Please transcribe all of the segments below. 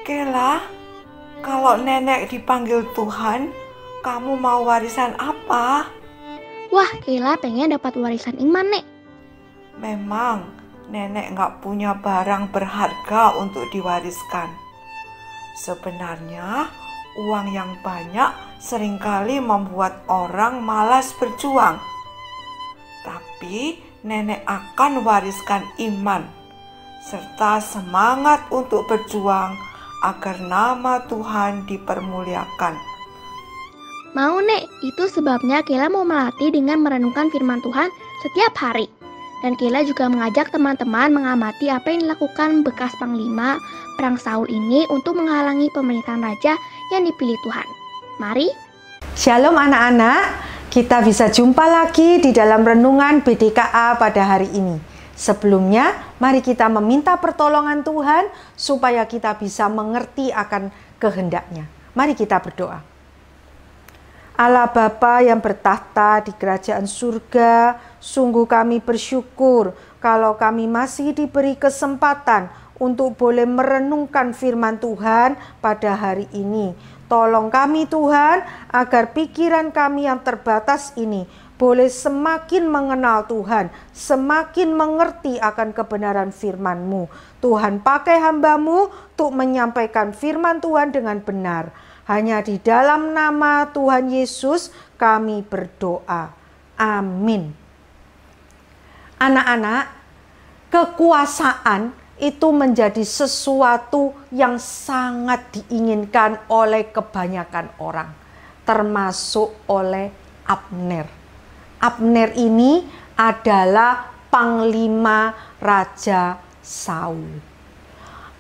Kela, kalau nenek dipanggil Tuhan, kamu mau warisan apa? Wah, Kela pengen dapat warisan iman, Nek. Memang, nenek nggak punya barang berharga untuk diwariskan. Sebenarnya, uang yang banyak seringkali membuat orang malas berjuang. Tapi, nenek akan wariskan iman, serta semangat untuk berjuang agar nama Tuhan dipermuliakan. Mau, Nek. Itu sebabnya Kela mau melatih dengan merenungkan firman Tuhan setiap hari. Dan Kela juga mengajak teman-teman mengamati apa yang dilakukan bekas panglima perang Saul ini untuk menghalangi pemerintahan raja yang dipilih Tuhan. Mari. Shalom anak-anak, kita bisa jumpa lagi di dalam renungan BDKA pada hari ini. Sebelumnya, mari kita meminta pertolongan Tuhan supaya kita bisa mengerti akan kehendaknya. Mari kita berdoa. Allah Bapa yang bertahta di kerajaan surga, sungguh kami bersyukur kalau kami masih diberi kesempatan untuk boleh merenungkan firman Tuhan pada hari ini. Tolong kami Tuhan, agar pikiran kami yang terbatas ini boleh semakin mengenal Tuhan, semakin mengerti akan kebenaran firman-Mu. Tuhan, pakai hamba-Mu untuk menyampaikan firman Tuhan dengan benar. Hanya di dalam nama Tuhan Yesus kami berdoa. Amin. Anak-anak, kekuasaan itu menjadi sesuatu yang sangat diinginkan oleh kebanyakan orang, termasuk oleh Abner. Abner ini adalah panglima Raja Saul.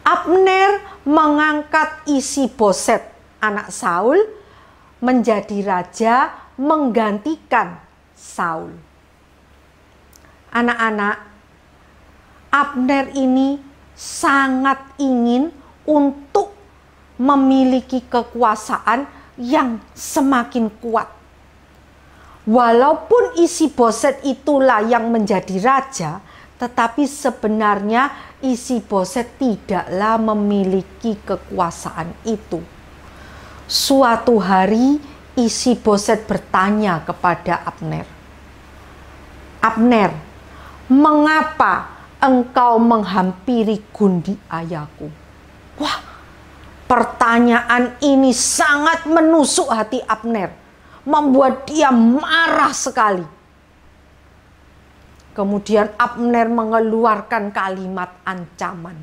Abner mengangkat Isi-Boset, anak Saul, menjadi raja menggantikan Saul. Anak-anak, Abner ini sangat ingin untuk memiliki kekuasaan yang semakin kuat. Walaupun Isi-Boset itulah yang menjadi raja, tetapi sebenarnya Isi-Boset tidaklah memiliki kekuasaan itu. Suatu hari Isi-Boset bertanya kepada Abner, "Abner, mengapa engkau menghampiri gundi ayahku?" Wah, pertanyaan ini sangat menusuk hati Abner, membuat dia marah sekali. Kemudian Abner mengeluarkan kalimat ancaman.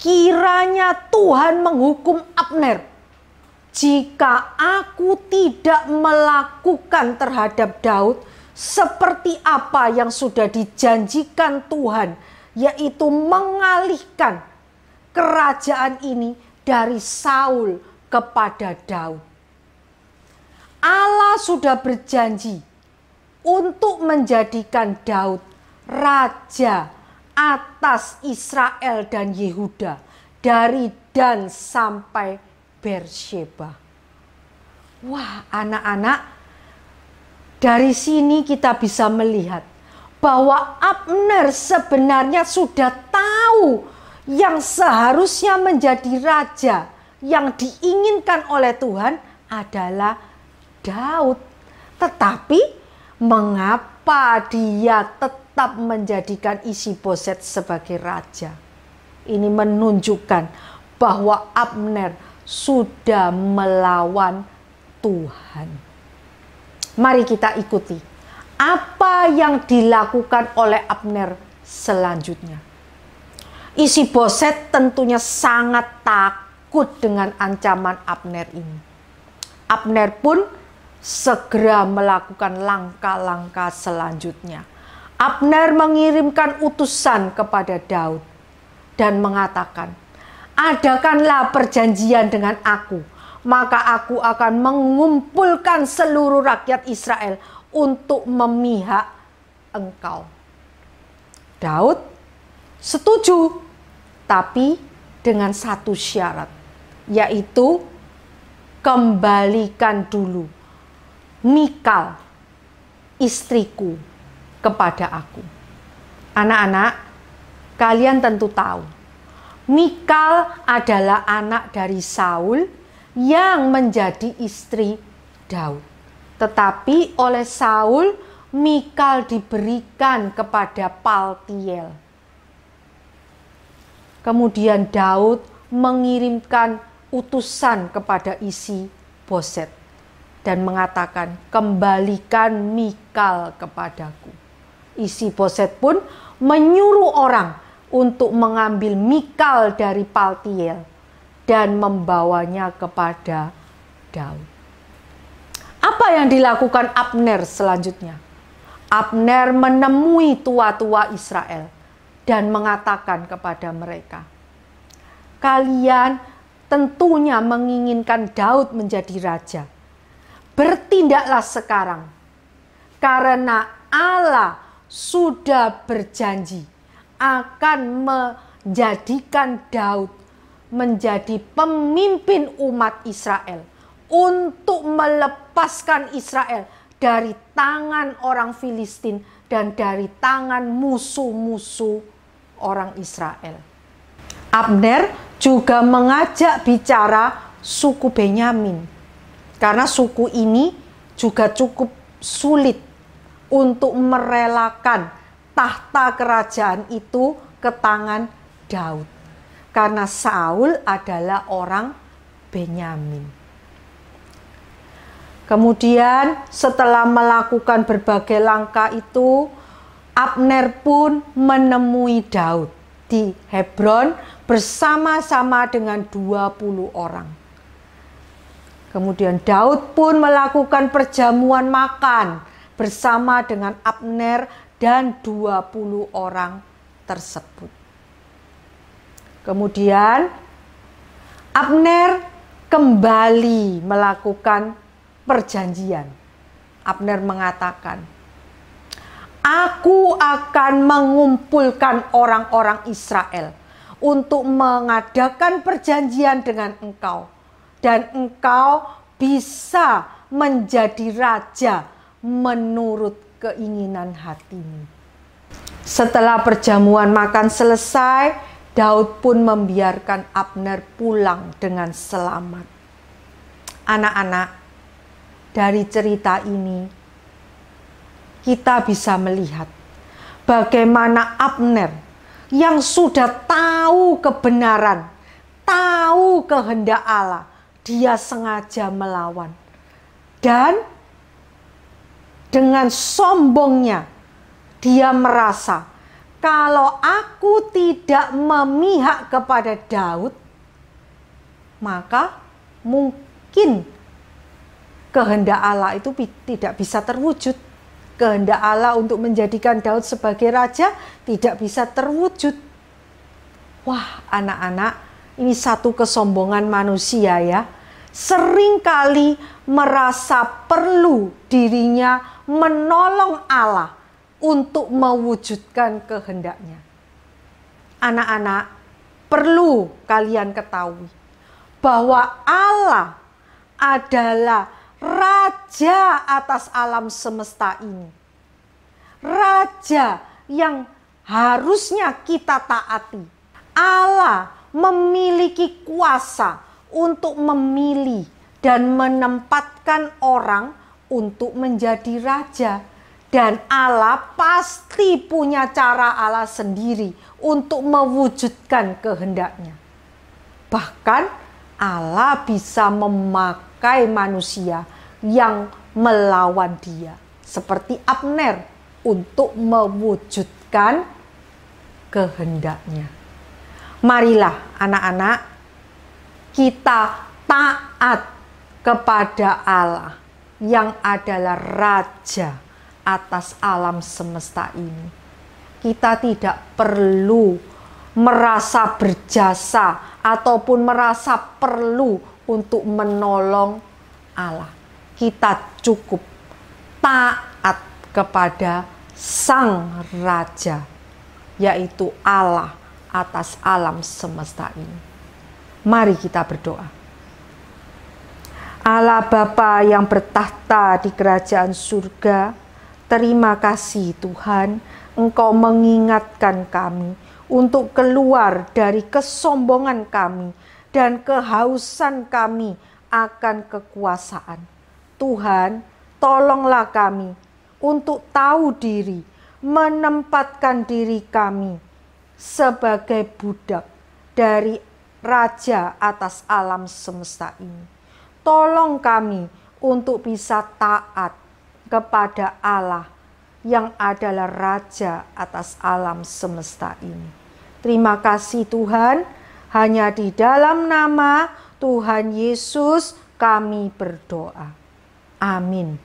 "Kiranya Tuhan menghukum Abner jika aku tidak melakukan terhadap Daud seperti apa yang sudah dijanjikan Tuhan, yaitu mengalihkan kerajaan ini dari Saul kepada Daud." Allah sudah berjanji untuk menjadikan Daud raja atas Israel dan Yehuda, dari Dan sampai Beersheba. Wah, anak-anak, dari sini kita bisa melihat bahwa Abner sebenarnya sudah tahu yang seharusnya menjadi raja yang diinginkan oleh Tuhan adalah Daud. Tetapi mengapa dia tetap menjadikan Isi-Boset sebagai raja? Ini menunjukkan bahwa Abner sudah melawan Tuhan. Mari kita ikuti apa yang dilakukan oleh Abner selanjutnya. Isi-Boset tentunya sangat takut dengan ancaman Abner ini. Abner pun segera melakukan langkah-langkah selanjutnya. Abner mengirimkan utusan kepada Daud dan mengatakan, "Adakanlah perjanjian dengan aku, maka aku akan mengumpulkan seluruh rakyat Israel untuk memihak engkau." Daud setuju, tapi dengan satu syarat, yaitu kembalikan dulu Mikal, istriku, kepada aku. Anak-anak, kalian tentu tahu Mikal adalah anak dari Saul yang menjadi istri Daud. Tetapi oleh Saul, Mikal diberikan kepada Paltiel. Kemudian Daud mengirimkan utusan kepada Isi-Boset dan mengatakan, kembalikan Mikal kepadaku. Isi-Boset pun menyuruh orang untuk mengambil Mikal dari Paltiel dan membawanya kepada Daud. Apa yang dilakukan Abner selanjutnya? Abner menemui tua-tua Israel dan mengatakan kepada mereka, kalian tentunya menginginkan Daud menjadi raja. Bertindaklah sekarang, karena Allah sudah berjanji akan menjadikan Daud menjadi pemimpin umat Israel untuk melepaskan Israel dari tangan orang Filistin dan dari tangan musuh-musuh orang Israel. Abner juga mengajak bicara suku Benyamin, karena suku ini juga cukup sulit untuk merelakan tahta kerajaan itu ke tangan Daud, karena Saul adalah orang Benyamin. Kemudian setelah melakukan berbagai langkah itu, Abner pun menemui Daud di Hebron bersama-sama dengan 20 orang. Kemudian Daud pun melakukan perjamuan makan bersama dengan Abner dan 20 orang tersebut. Kemudian Abner kembali melakukan perjanjian. Abner mengatakan, aku akan mengumpulkan orang-orang Israel untuk mengadakan perjanjian dengan engkau, dan engkau bisa menjadi raja menurut keinginan hatimu. Setelah perjamuan makan selesai, Daud pun membiarkan Abner pulang dengan selamat. Anak-anak, dari cerita ini kita bisa melihat bagaimana Abner yang sudah tahu kebenaran, tahu kehendak Allah, dia sengaja melawan. Dan dengan sombongnya dia merasa, kalau aku tidak memihak kepada Daud, maka mungkin kehendak Allah itu tidak bisa terwujud. Kehendak Allah untuk menjadikan Daud sebagai raja tidak bisa terwujud. Wah, anak-anak, ini satu kesombongan manusia ya. Seringkali merasa perlu dirinya menolong Allah untuk mewujudkan kehendaknya. Anak-anak, perlu kalian ketahui bahwa Allah adalah raja atas alam semesta ini. Raja yang harusnya kita taati. Allah memiliki kuasa untuk memilih dan menempatkan orang untuk menjadi raja. Dan Allah pasti punya cara Allah sendiri untuk mewujudkan kehendaknya. Bahkan Allah bisa memakai manusia yang melawan dia, seperti Abner, untuk mewujudkan kehendaknya. Marilah anak-anak, kita taat kepada Allah yang adalah raja atas alam semesta ini. Kita tidak perlu merasa berjasa ataupun merasa perlu untuk menolong Allah. Kita cukup taat kepada Sang Raja, yaitu Allah atas alam semesta ini. Mari kita berdoa. Allah Bapa yang bertahta di kerajaan surga, terima kasih Tuhan, Engkau mengingatkan kami untuk keluar dari kesombongan kami dan kehausan kami akan kekuasaan. Tuhan, tolonglah kami untuk tahu diri, menempatkan diri kami sebagai budak dari Raja atas alam semesta ini. Tolong kami untuk bisa taat kepada Allah yang adalah Raja atas alam semesta ini. Terima kasih Tuhan, hanya di dalam nama Tuhan Yesus kami berdoa. Amin.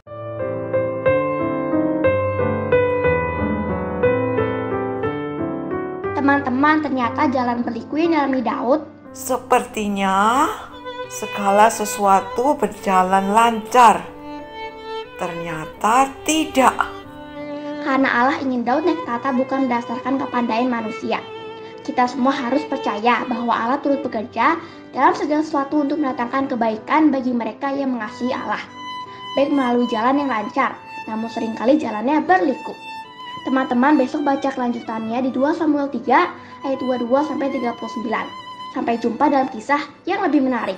Teman-teman, ternyata jalan berliku yang dialami Daud Sepertinya segala sesuatu berjalan lancar. Ternyata tidak. karena Allah ingin Daud naik tahta bukan berdasarkan kepandaian manusia. Kita semua harus percaya bahwa Allah turut bekerja dalam segala sesuatu untuk mendatangkan kebaikan bagi mereka yang mengasihi Allah, baik melalui jalan yang lancar, namun seringkali jalannya berliku. Teman-teman besok baca kelanjutannya di 2 Samuel 3 ayat 22-39. Sampai jumpa dalam kisah yang lebih menarik.